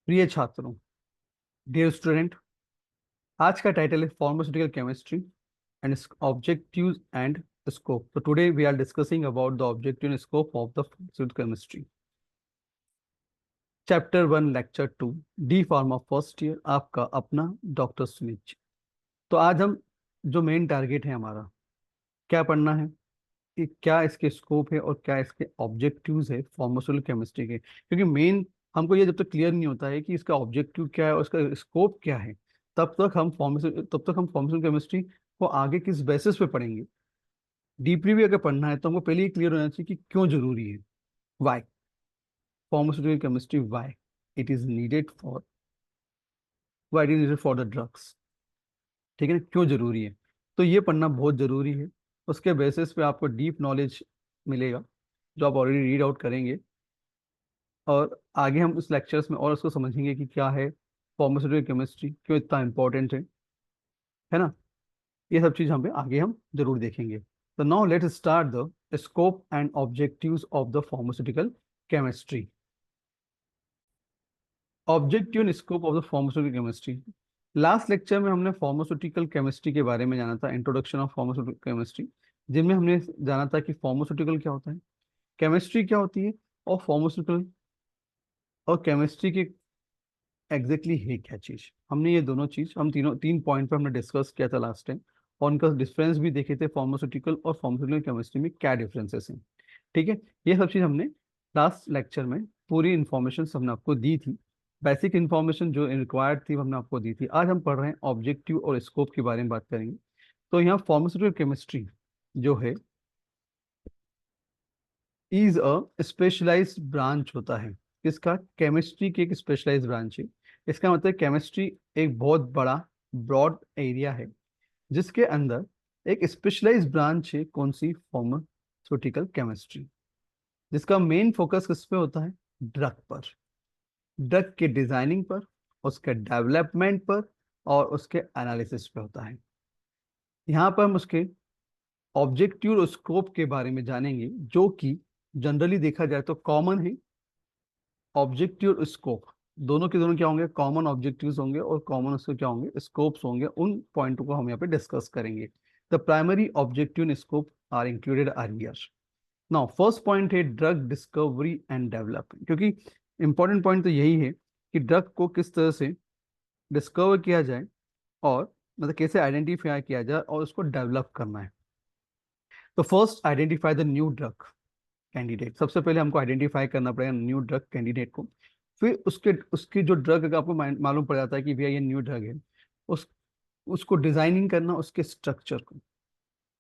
प्रिय छात्रों, dear student, आज का टाइटल है pharmaceutical chemistry and objectives and scope. तो today we are discussing about the objective and scope of the pharmaceutical chemistry. Chapter 1 lecture 2, D pharma first year, आपका अपना doctor Sunil. तो आज हम जो मेन टारगेट है हमारा, क्या पढ़ना है कि क्या इसके स्कोप है और क्या इसके ऑब्जेक्टिव्स है फार्मास्यूटिकल केमिस्ट्री के। क्योंकि मेन हमको ये जब तक क्लियर नहीं होता है कि इसका ऑब्जेक्टिव क्या है और इसका स्कोप क्या है, तब तक हम फार्मास्यूटिकल केमिस्ट्री को आगे किस बेसिस पे पढ़ेंगे। डीपली भी अगर पढ़ना है तो हमको पहले ही क्लियर होना चाहिए कि क्यों जरूरी है। Why pharmaceutical chemistry, why it is needed for, why it is needed for the drugs. ठीक है ना, क्यों जरूरी है। तो ये पढ़ना बहुत जरूरी है। उसके बेसिस पे आपको डीप नॉलेज मिलेगा जो आप ऑलरेडी रीड आउट करेंगे, और आगे हम इस लेक्चर्स में और उसको समझेंगे कि क्या है फार्मास्यूटिकल केमिस्ट्री, क्यों इतना इंपॉर्टेंट है ना। ये सब चीज हमें आगे हम जरूर देखेंगे। तो now let start the scope and objectives of the pharmaceutical chemistry. Objective and scope of the pharmaceutical chemistry. Last lecture में हमने फार्मास्यूटिकल केमिस्ट्री के बारे में जाना था, इंट्रोडक्शन ऑफ फार्मास्यूटिकल केमिस्ट्री, जिनमें हमने जाना था कि फार्मास्यूटिकल क्या होता है, केमिस्ट्री क्या होती है, और फार्मास्यूटिकल और केमिस्ट्री की एग्जैक्टली है क्या चीज। हमने ये दोनों चीज, हम तीन पॉइंट पे हमने डिस्कस किया था लास्ट टाइम, और उनका डिफरेंस भी देखे थे, फार्मास्यूटिकल और फार्मास्यूटिकल केमिस्ट्री में क्या डिफरेंसेस हैं। ठीक है, ये सब चीज हमने लास्ट लेक्चर में पूरी इंफॉर्मेशन हमने आपको दी थी। बेसिक इंफॉर्मेशन जो रिक्वायर्ड थी हमने आपको दी थी। आज हम पढ़ रहे हैं ऑब्जेक्टिव और स्कोप के बारे में बात करेंगे। तो यहाँ फार्मास्यूटिकल केमिस्ट्री जो है इज अ स्पेशलाइज्ड ब्रांच होता है। इसका केमिस्ट्री की एक स्पेशलाइज्ड ब्रांच है। इसका मतलब केमिस्ट्री एक बहुत बड़ा ब्रॉड एरिया है जिसके अंदर एक स्पेशलाइज्ड ब्रांच है। कौन सी? फार्मास्यूटिकल केमिस्ट्री, जिसका मेन फोकस किस पे होता है? ड्रग पर, ड्रग के डिजाइनिंग पर, उसके डेवलपमेंट पर, और उसके एनालिसिस पे होता है। यहाँ पर हम उसके ऑब्जेक्टिव और स्कोप के बारे में जानेंगे, जो कि जनरली देखा जाए तो कॉमन है। ऑब्जेक्टिव और स्कोप दोनों के दोनों क्या होंगे? कॉमन ऑब्जेक्टिव्स होंगे और कॉमन उसके क्या होंगे? स्कोप्स होंगे। उन पॉइंटों को हम यहाँ पे डिस्कस करेंगे। The primary objective and scope are included are here. Now first point है ड्रग डिस्कवरी एंड डेवलपमेंट, क्योंकि इंपॉर्टेंट पॉइंट तो यही है कि ड्रग को किस तरह से डिस्कवर किया जाए, और मतलब कैसे आइडेंटिफाई किया जाए और उसको डेवलप करना है। तो first identify the new drug candidate. सबसे पहले हमको आइडेंटिफाई करना पड़ेगा न्यू ड्रग कैंडिडेट को। फिर उसके उसकी जो ड्रग, अगर आपको मालूम पड़ जाता है कि भैया ये न्यू ड्रग है, उस उसको डिजाइनिंग करना, उसके स्ट्रक्चर को,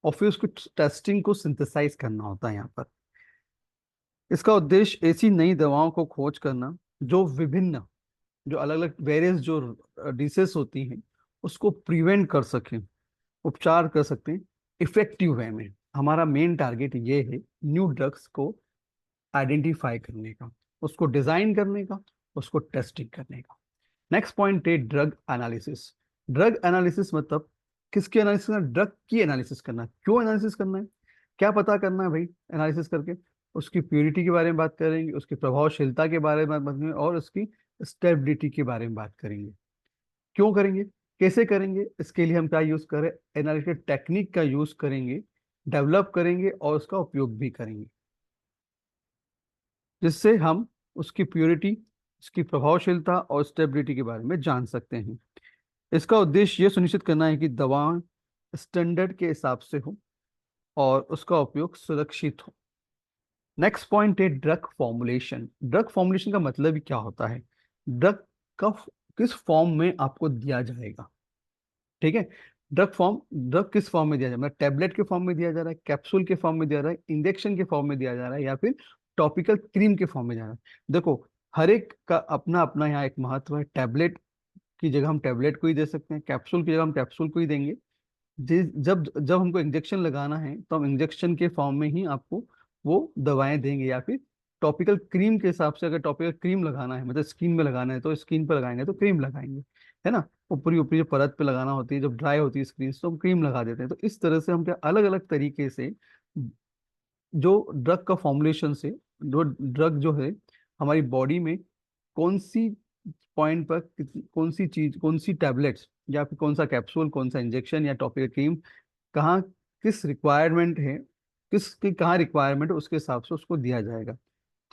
और फिर उसको टेस्टिंग को सिंथेसाइज करना होता है यहाँ पर। इसका उद्देश्य ऐसी नई दवाओं को खोज करना जो विभिन्न, जो अलग अलग वेरियस जो डिसेस होती हैं उसको प्रिवेंट कर सकें, उपचार कर सकते हैं इफेक्टिव वे में। हमारा मेन टारगेट ये है न्यू ड्रग्स को आइडेंटिफाई करने का, उसको डिजाइन करने का, उसको टेस्टिंग करने का। नेक्स्ट पॉइंट है ड्रग एनालिसिस। ड्रग एनालिसिस मतलब किसकी एनालिसिस करना? ड्रग की एनालिसिस करना। क्यों एनालिसिस करना है, क्या पता करना है भाई एनालिसिस करके? उसकी प्योरिटी के बारे में बात करेंगे, उसकी प्रभावशीलता के बारे में बात करेंगे, और उसकी स्टेबिलिटी के बारे में बात करेंगे। क्यों करेंगे, कैसे करेंगे, इसके लिए हम क्या यूज करें? एनालिटिकल टेक्निक का यूज करेंगे, डेवलप करेंगे और उसका उपयोग भी करेंगे, जिससे हम उसकी प्योरिटी, उसकी प्रभावशीलता और स्टेबिलिटी के बारे में जान सकते हैं। इसका उद्देश्य ये सुनिश्चित करना है कि दवा स्टैंडर्ड के हिसाब से हो और उसका उपयोग सुरक्षित हो। नेक्स्ट पॉइंट है ड्रग फॉर्मुलेशन। ड्रग फॉर्मुलेशन का मतलब ही क्या होता है? ड्रग का किस फॉर्म में आपको दिया जाएगा। ठीक है, ड्रग किस फॉर्म में दिया जा रहा है? मतलब टैबलेट के फॉर्म में दिया जा रहा है, कैप्सूल के फॉर्म में दिया जा रहा है, इंजेक्शन के फॉर्म में दिया जा रहा है, या फिर टॉपिकल क्रीम के फॉर्म में जा रहा है। देखो, हर एक का अपना अपना यहाँ एक महत्व है। टैबलेट की जगह हम टैबलेट को ही दे सकते हैं, कैप्सूल की जगह हम कैप्सूल को ही देंगे। जब जब हमको इंजेक्शन लगाना है तो हम इंजेक्शन के फॉर्म में ही आपको वो दवाएं देंगे, या फिर टॉपिकल क्रीम के हिसाब से, अगर टॉपिकल क्रीम लगाना है मतलब स्किन में लगाना है तो स्किन पर लगाएंगे तो क्रीम लगाएंगे, है ना। ऊपरी ऊपरी जो परत पे लगाना होती है, जब ड्राई होती है स्क्रीन तो हम क्रीम लगा देते हैं। तो इस तरह से हम क्या अलग अलग तरीके से जो ड्रग का फॉर्मुलेशन से, जो ड्रग जो है हमारी बॉडी में कौन सी पॉइंट पर कौन सी चीज, कौन सी टैबलेट्स या फिर कौन सा कैप्सूल, कौन सा इंजेक्शन या टॉपिकल क्रीम कहाँ, किस रिक्वायरमेंट है, किसकी कहाँ रिक्वायरमेंट है, उसके हिसाब से उसको दिया जाएगा।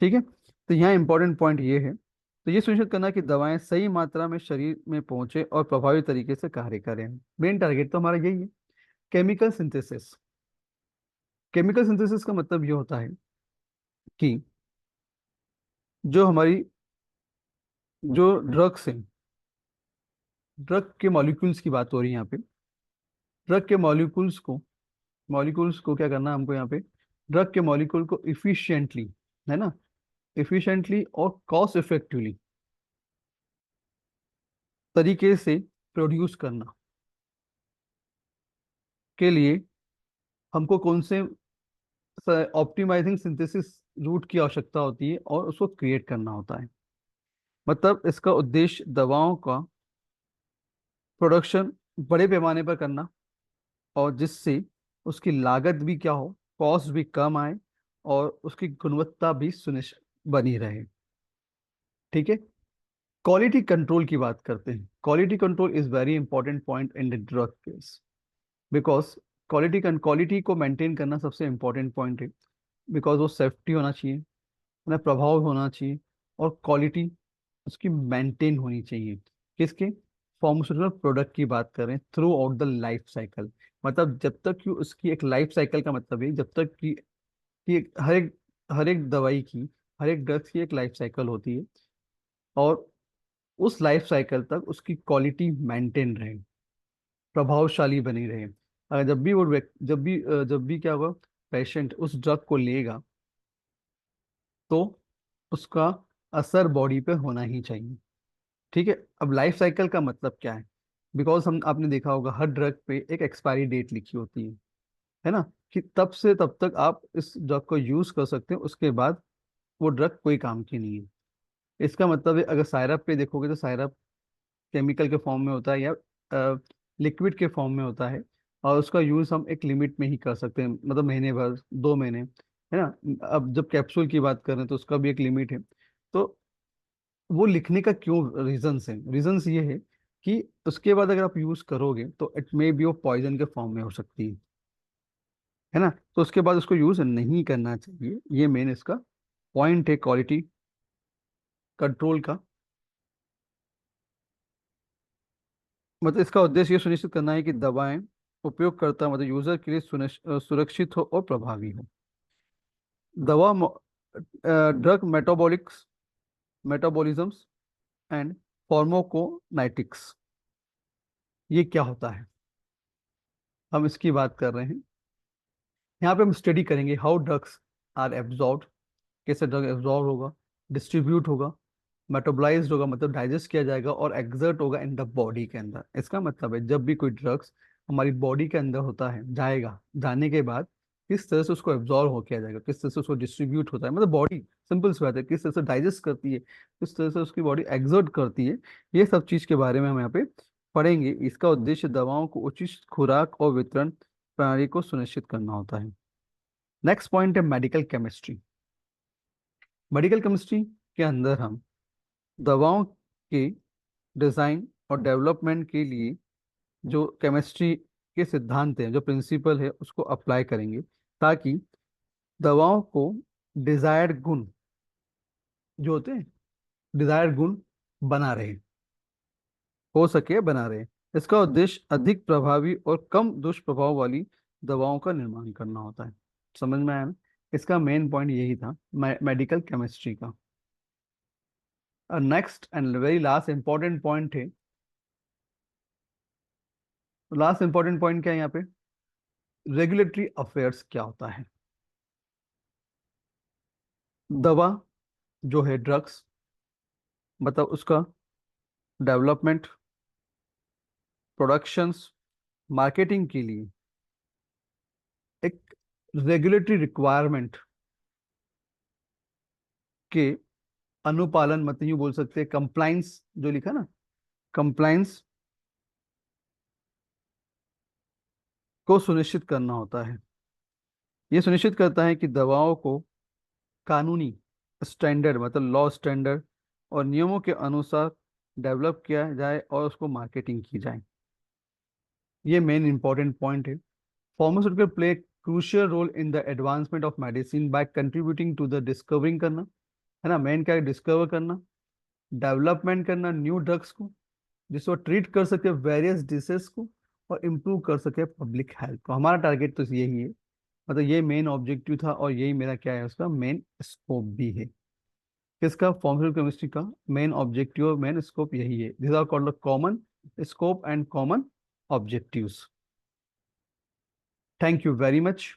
ठीक है, तो यहाँ इंपॉर्टेंट पॉइंट ये है, तो ये सुनिश्चित करना कि दवाएं सही मात्रा में शरीर में पहुंचे और प्रभावी तरीके से कार्य करें। मेन टारगेट तो हमारा यही है। Chemical synthesis. केमिकल सिंथेसिस का मतलब ये होता है कि जो हमारी जो ड्रग्स हैं, ड्रग के मॉलिक्यूल्स की बात हो रही है यहाँ पे। ड्रग के मॉलिक्यूल्स को क्या करना है हमको यहाँ पे, ड्रग के मॉलिक्यूल को इफिशिएंटली, है ना, इफिशिएंटली और कॉस्ट इफेक्टिवली तरीके से प्रोड्यूस करना के लिए हमको कौन से ऑप्टिमाइजिंग सिंथेसिस रूट की आवश्यकता होती है और उसको क्रिएट करना होता है। मतलब इसका उद्देश्य दवाओं का प्रोडक्शन बड़े पैमाने पर करना, और जिससे उसकी लागत भी क्या हो, कॉस्ट भी कम आए और उसकी गुणवत्ता भी सुनिश्चित बनी रहे। ठीक है, क्वालिटी कंट्रोल की बात करते हैं। Quality control is very important point in the drug case, because quality को मेंटेन करना सबसे इंपॉर्टेंट पॉइंट है। बिकॉज वो सेफ्टी होना चाहिए, ना प्रभाव होना चाहिए, और क्वालिटी उसकी मेंटेन होनी चाहिए। किसके, फार्मास्यूटिकल प्रोडक्ट की बात करें, through out the life cycle. मतलब जब तक कि उसकी एक लाइफ साइकिल का मतलब है, जब तक कि हर एक दवाई की, हर एक ड्रग्स की एक लाइफ साइकिल होती है, और उस लाइफ साइकिल तक उसकी क्वालिटी मेंटेन रहे, प्रभावशाली बनी रहे। अगर जब भी क्या होगा, पेशेंट उस ड्रग को लेगा तो उसका असर बॉडी पे होना ही चाहिए। ठीक है, अब लाइफ साइकिल का मतलब क्या है, बिकॉज हम आपने देखा होगा हर ड्रग पे एक एक्सपायरी डेट लिखी होती है ना, कि तब से तब तक आप इस ड्रग को यूज कर सकते हैं, उसके बाद वो ड्रग कोई काम की नहीं है। इसका मतलब है, अगर सायरप पे देखोगे तो सायरप केमिकल के फॉर्म में होता है या लिक्विड के फॉर्म में होता है, और उसका यूज हम एक लिमिट में ही कर सकते हैं, मतलब महीने भर, 2 महीने, है ना। अब जब कैप्सूल की बात करें तो उसका भी एक लिमिट है। तो वो लिखने का क्यों, रीजंस है, रीजंस ये है कि उसके बाद अगर आप यूज करोगे तो इट मे बी वो पॉइजन के फॉर्म में हो सकती है ना, तो उसके बाद उसको यूज नहीं करना चाहिए। ये मेन इसका पॉइंट है क्वालिटी कंट्रोल का। मतलब इसका उद्देश्य ये सुनिश्चित करना है कि दवाएं उपयोगकर्ता मतलब यूजर के लिए सुरक्षित हो और प्रभावी हो। दवा ड्रग मेटाबॉलिक्स, मेटाबॉलिज्म्स एंड फार्माकोनाइटिक्स, ये क्या होता है, हम इसकी बात कर रहे हैं। यहाँ पे हम स्टडी करेंगे हाउ ड्रग्स आर एब्जॉर्ब, कैसे ड्रग एब्जॉर्ब होगा, डिस्ट्रीब्यूट होगा, मेटाबोलाइज्ड होगा मतलब डाइजेस्ट किया जाएगा, और एग्जर्ट होगा इन द बॉडी के अंदर। इसका मतलब है जब भी कोई ड्रग्स हमारी बॉडी के अंदर होता है, जाएगा, जाने के बाद किस तरह से उसको एब्जॉर्ब हो किया जाएगा, किस तरह से उसको डिस्ट्रीब्यूट होता है, मतलब बॉडी सिंपल सी बात है, किस तरह से डाइजेस्ट करती है, किस तरह से उसकी बॉडी एग्जर्ट करती है। ये सब चीज के बारे में हम यहाँ पे पढ़ेंगे। इसका उद्देश्य दवाओं को उचित खुराक और वितरण प्रणाली को सुनिश्चित करना होता है। नेक्स्ट पॉइंट है मेडिकल केमिस्ट्री। मेडिकल केमिस्ट्री के अंदर हम दवाओं के डिजाइन और डेवलपमेंट के लिए जो केमिस्ट्री के सिद्धांत हैं, जो प्रिंसिपल है, उसको अप्लाई करेंगे, ताकि दवाओं को डिजायर्ड गुण जो होते हैं, डिजायर्ड गुण बना रहे, हो सके बना रहे। इसका उद्देश्य अधिक प्रभावी और कम दुष्प्रभाव वाली दवाओं का निर्माण करना होता है। समझ में आया ना? इसका मेन पॉइंट यही था मेडिकल केमिस्ट्री का। Next and very last important point है, लास्ट इंपॉर्टेंट पॉइंट क्या है यहाँ पे, रेगुलेटरी अफेयर्स क्या होता है। दवा जो है, ड्रग्स, मतलब उसका डेवलपमेंट, प्रोडक्शंस, मार्केटिंग के लिए एक रेगुलेटरी रिक्वायरमेंट के अनुपालन, मतलब यूं बोल सकते हैं कंप्लाइंस, जो लिखा ना, कंप्लाइंस को सुनिश्चित करना होता है। ये सुनिश्चित करता है कि दवाओं को कानूनी स्टैंडर्ड मतलब लॉ स्टैंडर्ड और नियमों के अनुसार डेवलप किया जाए और उसको मार्केटिंग की जाए। ये मेन इंपॉर्टेंट पॉइंट है। Pharmaceutical play crucial role in the advancement of medicine by contributing to the discovering करना, है ना, मेन क्या है, डिस्कवर करना, डेवलपमेंट करना न्यू ड्रग्स को जिसको ट्रीट कर सके वेरियस डिसीज को और इम्प्रूव कर सके पब्लिक हेल्थ को। हमारा टारगेट तो यही है, मतलब ये मेन ऑब्जेक्टिव था और यही मेरा क्या है, उसका मेन स्कोप भी है। किसका, फार्मास्यूटिकल केमिस्ट्री का मेन ऑब्जेक्टिव और मेन स्कोप यही है। This are called common scope and common objectives. Thank you very much.